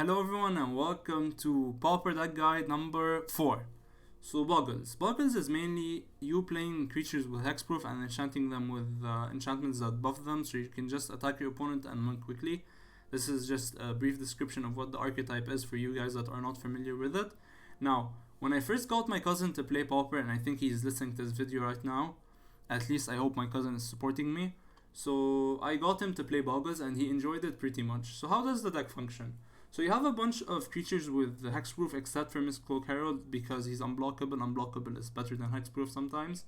Hello everyone and welcome to Pauper Deck Guide number 4. So Boggles. Boggles is mainly you playing creatures with hexproof and enchanting them with enchantments that buff them so you can just attack your opponent and win quickly. This is just a brief description of what the archetype is for you guys that are not familiar with it. Now, when I first got my cousin to play Pauper, and I think he's listening to this video right now, at least I hope my cousin is supporting me. So I got him to play Boggles and he enjoyed it pretty much. So how does the deck function? So you have a bunch of creatures with the hexproof except for Mistcloak Herald because he's unblockable. Unblockable is better than hexproof sometimes.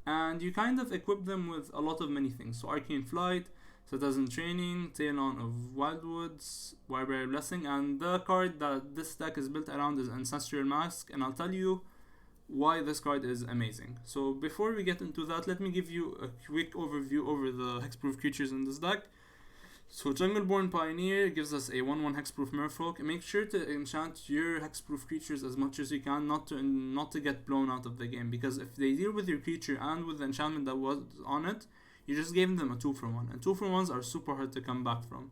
And you kind of equip them with a lot of many things. So Arcane Flight, Citizen Training, Talon of Wildwoods, Wirebearer Blessing, and the card that this deck is built around is Ancestral Mask, and I'll tell you why this card is amazing. So before we get into that, let me give you a quick overview over the hexproof creatures in this deck. So Jungleborn Pioneer gives us a 1/1 hexproof merfolk. Make sure to enchant your hexproof creatures as much as you can, not to get blown out of the game, because if they deal with your creature and with the enchantment that was on it, you just gave them a 2-for-1, and 2-for-1s are super hard to come back from.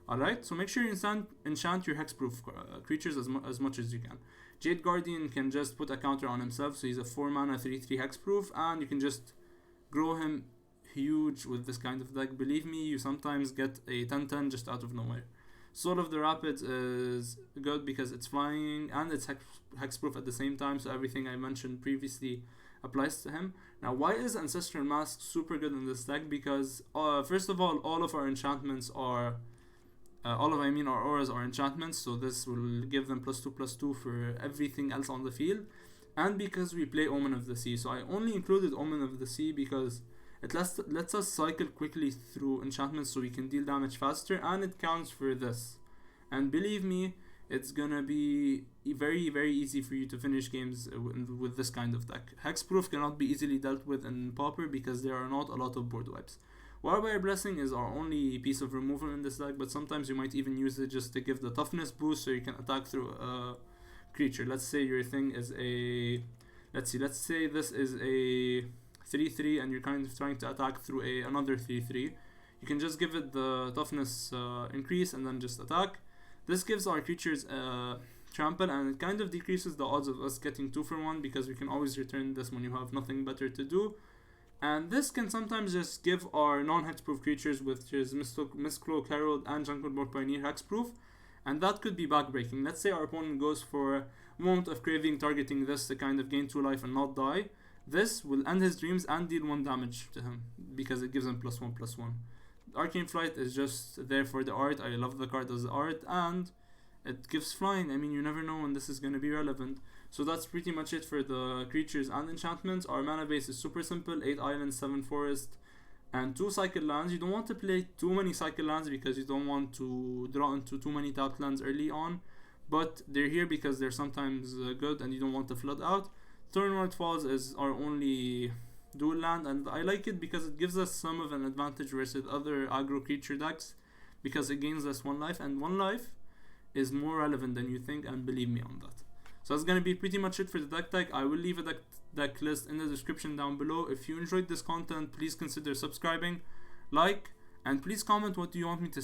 Alright, so make sure you enchant your hexproof creatures as much as you can. Jade Guardian can just put a counter on himself, so he's a 4-mana 3/3 hexproof, and you can just grow him huge with this kind of deck. Believe me, you sometimes get a 10/10 just out of nowhere. Soul of the Rapids is good because it's flying and it's hexproof at the same time, so everything I mentioned previously applies to him. Now, why is Ancestral Mask super good in this deck? Because first of all of our enchantments are our auras are enchantments, so this will give them +2/+2 for everything else on the field. And because we play Omen of the Sea, so I only included Omen of the Sea because it lets us cycle quickly through enchantments so we can deal damage faster, and it counts for this. And believe me, it's gonna be very, very easy for you to finish games with this kind of deck. Hexproof cannot be easily dealt with in Pauper because there are not a lot of board wipes. Wirebearer Blessing is our only piece of removal in this deck, but sometimes you might even use it just to give the toughness boost so you can attack through a creature. Let's say your thing is let's say this is a 3/3 and you're kind of trying to attack through another 3/3. You can just give it the toughness increase and then just attack. This gives our creatures trample, and it kind of decreases the odds of us getting 2-for-1 because we can always return this when you have nothing better to do. And this can sometimes just give our non-hexproof creatures, which is Mistcloak Herald and Jungleborn Pioneer, hexproof, and that could be backbreaking. Let's say our opponent goes for Moment of Craving, targeting this to kind of gain 2 life and not die. This will end his dreams and deal 1 damage to him because it gives him +1/+1. Arcane Flight is just there for the art. I love the card as art, and it gives flying. I mean, you never know when this is going to be relevant. So that's pretty much it for the creatures and enchantments. Our mana base is super simple: 8 islands, 7 forest, and 2 cycle lands. You don't want to play too many cycle lands because you don't want to draw into too many tapped lands early on, but they're here because they're sometimes good and you don't want to flood out. Thornward Falls is our only dual land, and I like it because it gives us some of an advantage versus other aggro creature decks because it gains us 1 life, and 1 life is more relevant than you think, and believe me on that. So that's going to be pretty much it for the deck tag. I will leave a deck list in the description down below. If you enjoyed this content, please consider subscribing, like, and please comment what do you want me to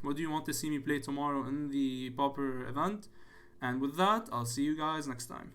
what do you want to see me play tomorrow in the Pauper event. And with that, I'll see you guys next time.